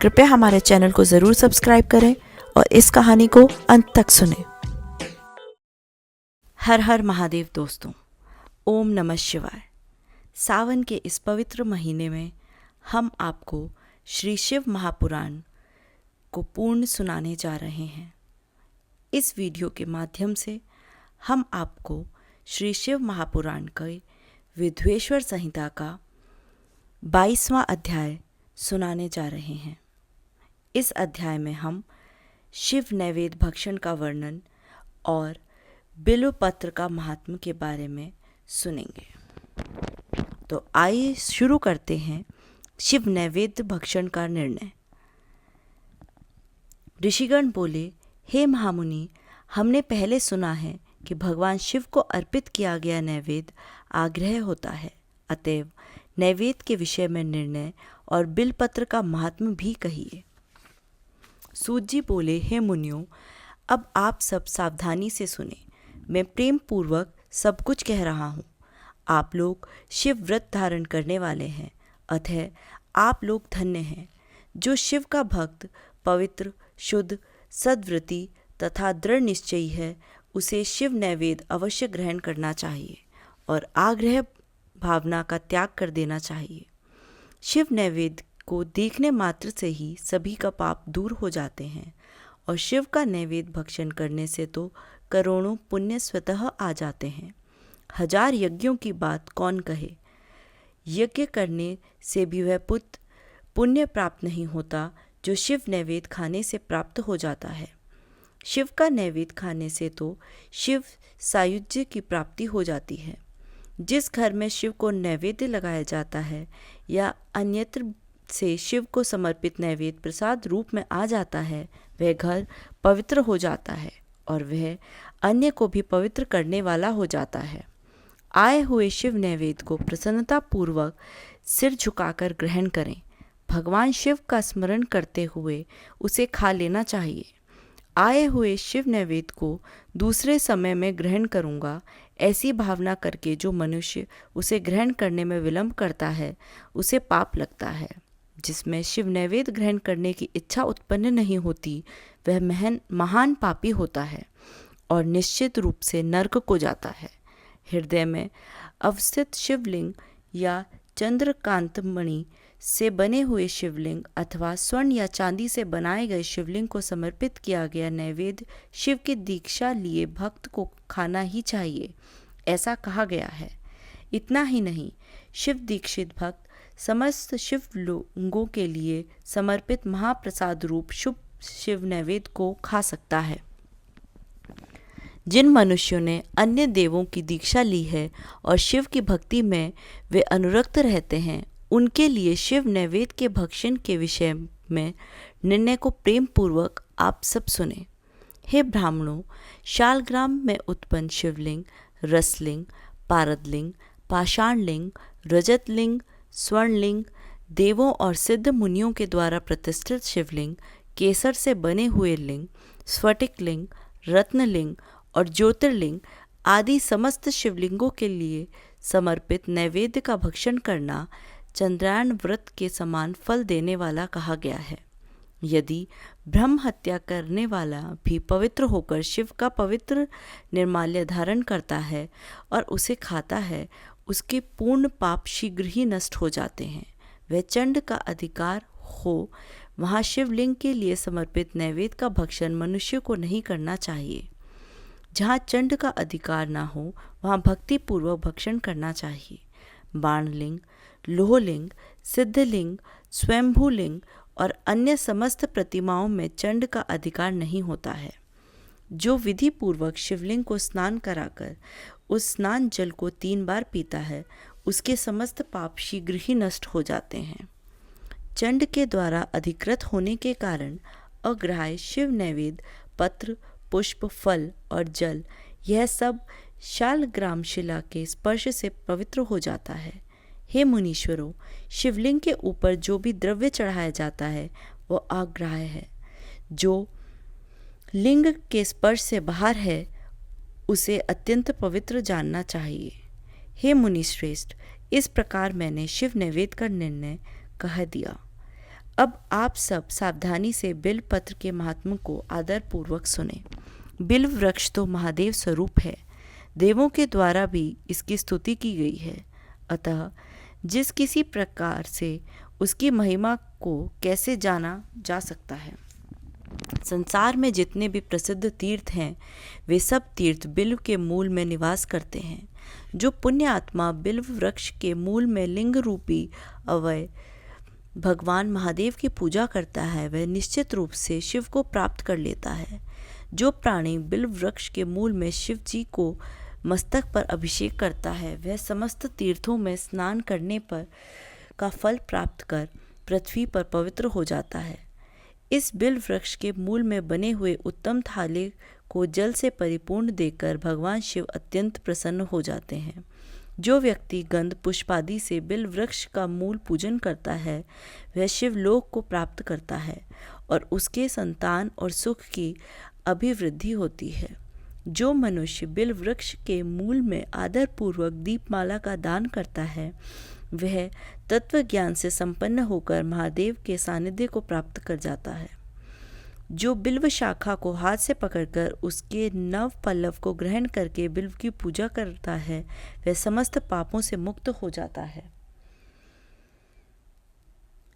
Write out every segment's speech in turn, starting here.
कृपया हमारे चैनल को ज़रूर सब्सक्राइब करें और इस कहानी को अंत तक सुनें। हर हर महादेव दोस्तों, ओम नमः शिवाय। सावन के इस पवित्र महीने में हम आपको श्री शिव महापुराण को पूर्ण सुनाने जा रहे हैं। इस वीडियो के माध्यम से हम आपको श्री शिव महापुराण के विद्वेश्वर संहिता का 22वां अध्याय सुनाने जा रहे हैं। इस अध्याय में हम शिव नैवेद्य भक्षण का वर्णन और बिल्व पत्र का महात्म्य के बारे में सुनेंगे। तो आइए शुरू करते हैं शिव नैवेद्य भक्षण का निर्णय। ऋषिगण बोले, हे महामुनि, हमने पहले सुना है कि भगवान शिव को अर्पित किया गया नैवेद्य आग्रह होता है, अतएव नैवेद्य के विषय में निर्णय और बिलपत्र का महात्म्य भी कहिए। सूत जी बोले, हे मुनियों, अब आप सब सावधानी से सुने। मैं प्रेम पूर्वक सब कुछ कह रहा हूँ। आप लोग शिव व्रत धारण करने वाले हैं, अतः आप लोग धन्य हैं। जो शिव का भक्त, पवित्र, शुद्ध, सद्व्रती तथा दृढ़ निश्चयी है, उसे शिव नैवेद्य अवश्य ग्रहण करना चाहिए और आग्रह भावना का त्याग कर देना चाहिए। शिव नैवेद्य को देखने मात्र से ही सभी का पाप दूर हो जाते हैं और शिव का नैवेद्य भक्षण करने से तो करोड़ों पुण्य स्वतः आ जाते हैं। 1000 यज्ञों की बात कौन कहे। यज्ञ करने से भी वह पुण्य प्राप्त नहीं होता जो शिव नैवेद्य खाने से प्राप्त हो जाता है। शिव का नैवेद्य खाने से तो शिव सायुज्य की प्राप्ति हो जाती है। जिस घर में शिव को नैवेद्य लगाया जाता है या अन्यत्र से शिव को समर्पित नैवेद्य प्रसाद रूप में आ जाता है, वह घर पवित्र हो जाता है और वह अन्य को भी पवित्र करने वाला हो जाता है। आए हुए शिव नैवेद्य को प्रसन्नता पूर्वक सिर झुकाकर ग्रहण करें। भगवान शिव का स्मरण करते हुए उसे खा लेना चाहिए। आए हुए शिव नैवेद्य को दूसरे समय में ग्रहण करूँगा, ऐसी भावना करके जो मनुष्य उसे ग्रहण करने में विलंब करता है, उसे पाप लगता है। जिसमें शिव नैवेद्य ग्रहण करने की इच्छा उत्पन्न नहीं होती, वह महान पापी होता है और निश्चित रूप से नरक को जाता है। हृदय में अवस्थित शिवलिंग या चंद्रकांत मणि से बने हुए शिवलिंग अथवा स्वर्ण या चांदी से बनाए गए शिवलिंग को समर्पित किया गया नैवेद्य शिव की दीक्षा लिए भक्त को खाना ही चाहिए, ऐसा कहा गया है। इतना ही नहीं, शिव दीक्षित भक्त समस्त शिवलिंगों के लिए समर्पित महाप्रसाद रूप शुभ शिव नैवेद्य को खा सकता है। जिन मनुष्यों ने अन्य देवों की दीक्षा ली है और शिव की भक्ति में वे अनुरक्त रहते हैं, उनके लिए शिव नैवेद्य के भक्षण के विषय में निर्णय को प्रेम पूर्वक आप सब सुने। हे ब्राह्मणों, शालग्राम में उत्पन्न शिवलिंग, रसलिंग, पारदलिंग, पाषाणलिंग, रजतलिंग, स्वर्णलिंग, देवों और सिद्ध मुनियों के द्वारा प्रतिष्ठित शिवलिंग, केसर से बने हुए लिंग, स्फटिक लिंग, रत्नलिंग और ज्योतिर्लिंग आदि समस्त शिवलिंगों के लिए समर्पित नैवेद्य का भक्षण करना चंद्रायण व्रत के समान फल देने वाला कहा गया है। यदि ब्रह्म हत्या करने वाला भी पवित्र होकर शिव का पवित्र निर्माल्य धारण करता है और उसे खाता है, उसके पूर्ण पाप शीघ्र ही नष्ट हो जाते हैं। वह चंड का अधिकार हो, वहाँ शिवलिंग के लिए समर्पित नैवेद्य का भक्षण मनुष्य को नहीं करना चाहिए। जहाँ चंड का अधिकार ना हो, वहाँ भक्ति पूर्वक भक्षण करना चाहिए। बाणलिंग, लोहलिंग, सिद्धलिंग, स्वयंभूलिंग और अन्य समस्त प्रतिमाओं में चंड का अधिकार नहीं होता है। जो विधि पूर्वक शिवलिंग को स्नान कराकर उस स्नान जल को 3 बार पीता है, उसके समस्त पाप शीघ्र ही नष्ट हो जाते हैं। चंड के द्वारा अधिकृत होने के कारण अग्राह्य शिव नैवेद्य, पत्र, पुष्प, फल और जल, यह सब शालग्राम शिला के स्पर्श से पवित्र हो जाता है। हे मुनीश्वरों, शिवलिंग के ऊपर जो भी द्रव्य चढ़ाया जाता है वो अग्राह्य है। जो लिंग के स्पर्श से बाहर है, उसे अत्यंत पवित्र जानना चाहिए। हे मुनिश्रेष्ठ, इस प्रकार मैंने शिव नैवेद्य का निर्णय कह दिया। अब आप सब सावधानी से बिल्व पत्र के महात्म्य को आदरपूर्वक सुने। बिल्व वृक्ष तो महादेव स्वरूप है, देवों के द्वारा भी इसकी स्तुति की गई है। अतः जिस किसी प्रकार से उसकी महिमा को कैसे जाना जा सकता है। संसार में जितने भी प्रसिद्ध तीर्थ हैं वे सब तीर्थ बिल्व के मूल में निवास करते हैं। जो पुण्य आत्मा बिल्व वृक्ष के मूल में लिंग रूपी अवय भगवान महादेव की पूजा करता है वह निश्चित रूप से शिव को प्राप्त कर लेता है। जो प्राणी बिल्व वृक्ष के मूल में शिव जी को मस्तक पर अभिषेक करता है वह समस्त तीर्थों में स्नान करने पर का फल प्राप्त कर पृथ्वी पर पवित्र हो जाता है। इस बिल्व वृक्ष के मूल में बने हुए उत्तम थाले को जल से परिपूर्ण देकर भगवान शिव अत्यंत प्रसन्न हो जाते हैं। जो व्यक्ति गंध पुष्पादि से बिल्व वृक्ष का मूल पूजन करता है वह शिवलोक को प्राप्त करता है और उसके संतान और सुख की अभिवृद्धि होती है। जो मनुष्य बिल्व वृक्ष के मूल में आदरपूर्वक दीपमाला का दान करता है वह तत्व ज्ञान से संपन्न होकर महादेव के सानिध्य को प्राप्त कर जाता है। जो बिल्व शाखा को हाथ से पकड़कर उसके नव पल्लव को ग्रहण करके बिल्व की पूजा करता है वह समस्त पापों से मुक्त हो जाता है।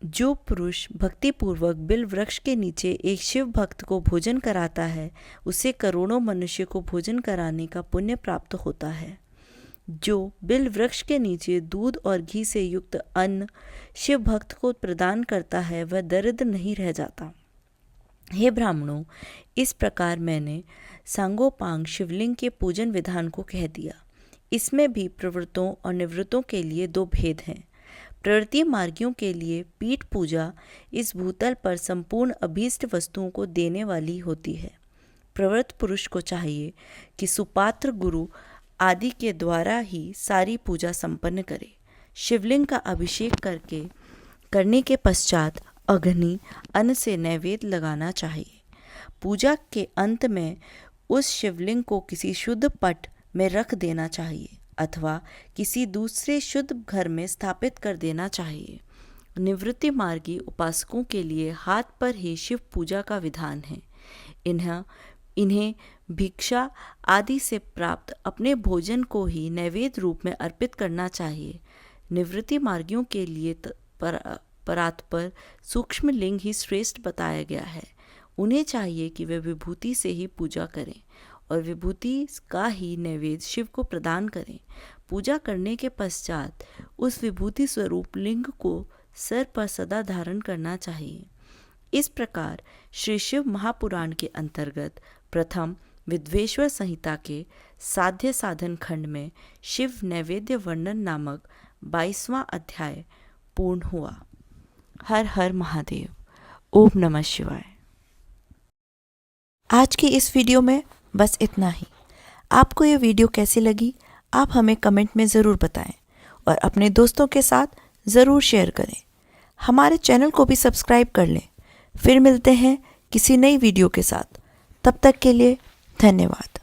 जो पुरुष भक्तिपूर्वक बिल्व वृक्ष के नीचे एक शिव भक्त को भोजन कराता है उसे करोड़ों मनुष्य को भोजन कराने का पुण्य प्राप्त होता है। जो बिल्व वृक्ष के नीचे दूध और घी से युक्त अन्न शिव भक्त को प्रदान करता है वह दरिद्र नहीं रह जाता। हे ब्राह्मणों, इस प्रकार मैंने सांगोपांग शिवलिंग के पूजन विधान को कह दिया। इसमें भी प्रवृत्तों और निवृत्तों के लिए दो भेद हैं। प्रवृत्ति मार्गियों के लिए पीठ पूजा इस भूतल पर संपूर्ण अभीष्ट वस्तुओं को देने वाली होती है। प्रवृत्त पुरुष को चाहिए कि सुपात्र गुरु आदि के द्वारा ही सारी पूजा संपन्न करे। शिवलिंग का अभिषेक करने के पश्चात अग्नि अन्न से नैवेद्य लगाना चाहिए। पूजा के अंत में उस शिवलिंग को किसी शुद्ध पट में रख देना चाहिए अथवा किसी दूसरे शुद्ध घर में स्थापित कर देना चाहिए। निवृत्ति मार्गी उपासकों के लिए हाथ पर ही शिव पूजा का विधान है। इन्हें भिक्षा आदि से प्राप्त अपने भोजन को ही नैवेद्य रूप में अर्पित करना चाहिए। निवृत्ति मार्गियों के लिए परात्पर सूक्ष्म लिंग ही श्रेष्ठ बताया गया है। उन्हें चाहिए कि वे विभूति से ही पूजा करें और विभूति का ही नैवेद्य शिव को प्रदान करें। पूजा करने के पश्चात उस विभूति स्वरूप लिंग को सर पर सदा धारण करना चाहिए। इस प्रकार श्री शिव महापुराण के अंतर्गत प्रथम विद्वेश्वर संहिता के साध्य साधन खंड में शिव नैवेद्य वर्णन नामक 22वां अध्याय पूर्ण हुआ। हर हर महादेव। ओम नमः शिवाय। आज की इस वीडियो में बस इतना ही। आपको ये वीडियो कैसी लगी आप हमें कमेंट में ज़रूर बताएं और अपने दोस्तों के साथ ज़रूर शेयर करें। हमारे चैनल को भी सब्सक्राइब कर लें। फिर मिलते हैं किसी नई वीडियो के साथ। तब तक के लिए धन्यवाद।